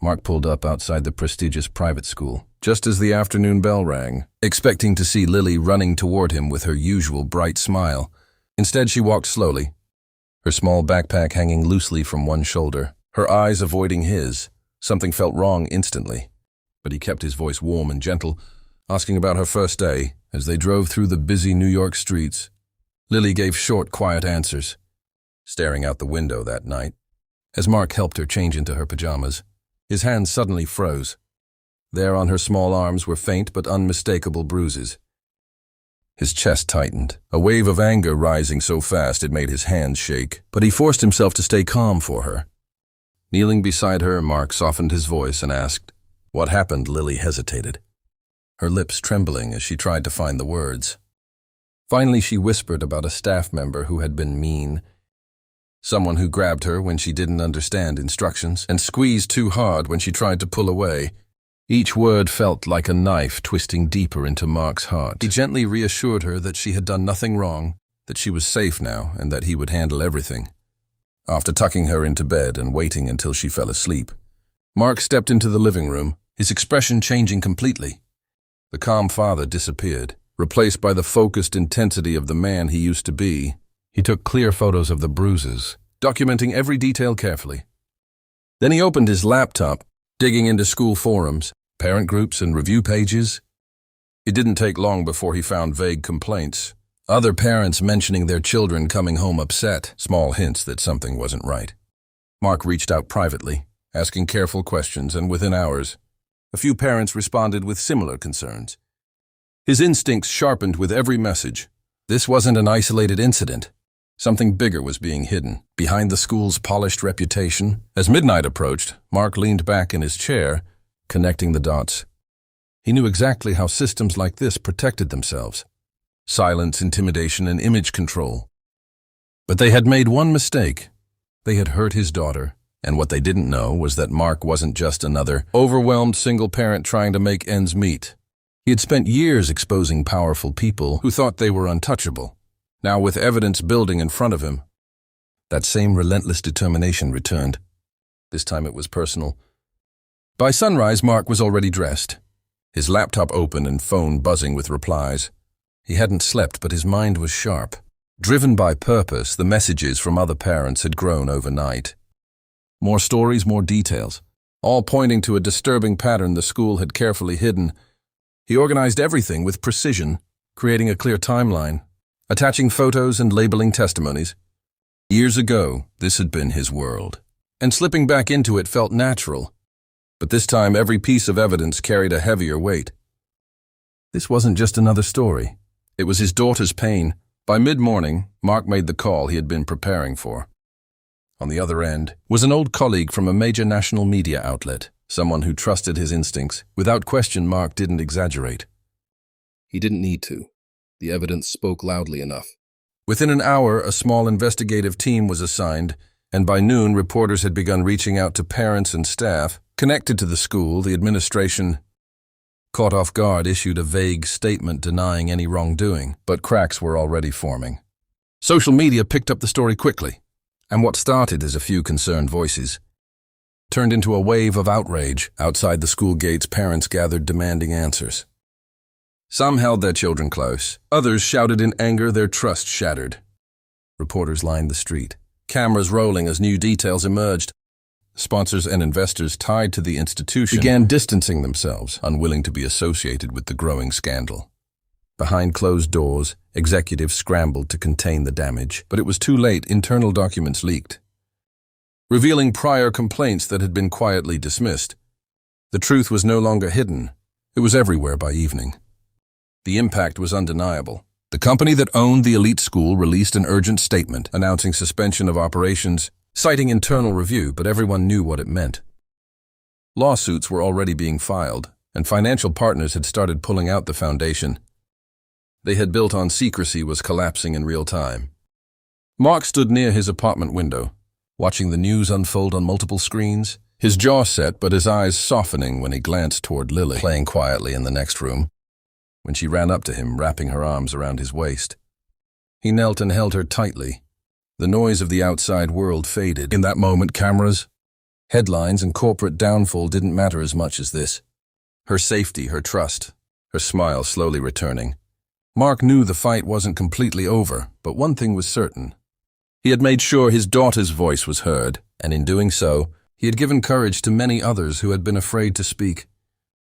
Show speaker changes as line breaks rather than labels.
Mark pulled up outside the prestigious private school, just as the afternoon bell rang, expecting to see Lily running toward him with her usual bright smile. Instead, she walked slowly, her small backpack hanging loosely from one shoulder, her eyes avoiding his. Something felt wrong instantly, but he kept his voice warm and gentle, asking about her first day as they drove through the busy New York streets. Lily gave short, quiet answers, staring out the window that night. As Mark helped her change into her pajamas, his hands suddenly froze. There on her small arms were faint but unmistakable bruises. His chest tightened, a wave of anger rising so fast it made his hands shake, but he forced himself to stay calm for her. Kneeling beside her, Mark softened his voice and asked, "What happened?" Lily hesitated, her lips trembling as she tried to find the words. Finally, she whispered about a staff member who had been mean, someone who grabbed her when she didn't understand instructions and squeezed too hard when she tried to pull away. Each word felt like a knife twisting deeper into Mark's heart. He gently reassured her that she had done nothing wrong, that she was safe now, and that he would handle everything. After tucking her into bed and waiting until she fell asleep, Mark stepped into the living room, his expression changing completely. The calm father disappeared, replaced by the focused intensity of the man he used to be. He took clear photos of the bruises, documenting every detail carefully. Then he opened his laptop, digging into school forums, parent groups, and review pages. It didn't take long before he found vague complaints, other parents mentioning their children coming home upset, small hints that something wasn't right. Mark reached out privately, asking careful questions, and within hours, a few parents responded with similar concerns. His instincts sharpened with every message. This wasn't an isolated incident. Something bigger was being hidden, behind the school's polished reputation. As midnight approached, Mark leaned back in his chair, connecting the dots. He knew exactly how systems like this protected themselves. Silence, intimidation, and image control. But they had made one mistake. They had hurt his daughter, and what they didn't know was that Mark wasn't just another overwhelmed single parent trying to make ends meet. He had spent years exposing powerful people who thought they were untouchable. Now, with evidence building in front of him, that same relentless determination returned. This time it was personal. By sunrise, Mark was already dressed, his laptop open and phone buzzing with replies. He hadn't slept, but his mind was sharp. Driven by purpose, the messages from other parents had grown overnight. More stories, more details, all pointing to a disturbing pattern the school had carefully hidden. He organized everything with precision, creating a clear timeline, attaching photos and labeling testimonies. Years ago, this had been his world, and slipping back into it felt natural. But this time, every piece of evidence carried a heavier weight. This wasn't just another story. It was his daughter's pain. By mid-morning, Mark made the call he had been preparing for. On the other end was an old colleague from a major national media outlet, someone who trusted his instincts. Without question, Mark didn't exaggerate. He didn't need to. The evidence spoke loudly enough. Within an hour, a small investigative team was assigned, and by noon, reporters had begun reaching out to parents and staff connected to the school. The administration, caught off guard, issued a vague statement denying any wrongdoing, but cracks were already forming. Social media picked up the story quickly, and what started as a few concerned voices turned into a wave of outrage. Outside the school gates, parents gathered demanding answers. Some held their children close. Others shouted in anger, their trust shattered. Reporters lined the street, cameras rolling as new details emerged. Sponsors and investors tied to the institution began distancing themselves, unwilling to be associated with the growing scandal. Behind closed doors, executives scrambled to contain the damage, but it was too late. Internal documents leaked, revealing prior complaints that had been quietly dismissed. The truth was no longer hidden. It was everywhere by evening. The impact was undeniable. The company that owned the elite school released an urgent statement announcing suspension of operations, citing internal review, but everyone knew what it meant. Lawsuits were already being filed, and financial partners had started pulling out. The foundation they had built on secrecy was collapsing in real time. Mark stood near his apartment window, watching the news unfold on multiple screens, his jaw set but his eyes softening when he glanced toward Lily, playing quietly in the next room. When she ran up to him, wrapping her arms around his waist, he knelt and held her tightly. The noise of the outside world faded. In that moment, cameras, Headlines and corporate downfall didn't matter as much as this. Her safety, her trust, her smile slowly returning. Mark knew the fight wasn't completely over, but one thing was certain. He had made sure his daughter's voice was heard, and in doing so, he had given courage to many others who had been afraid to speak.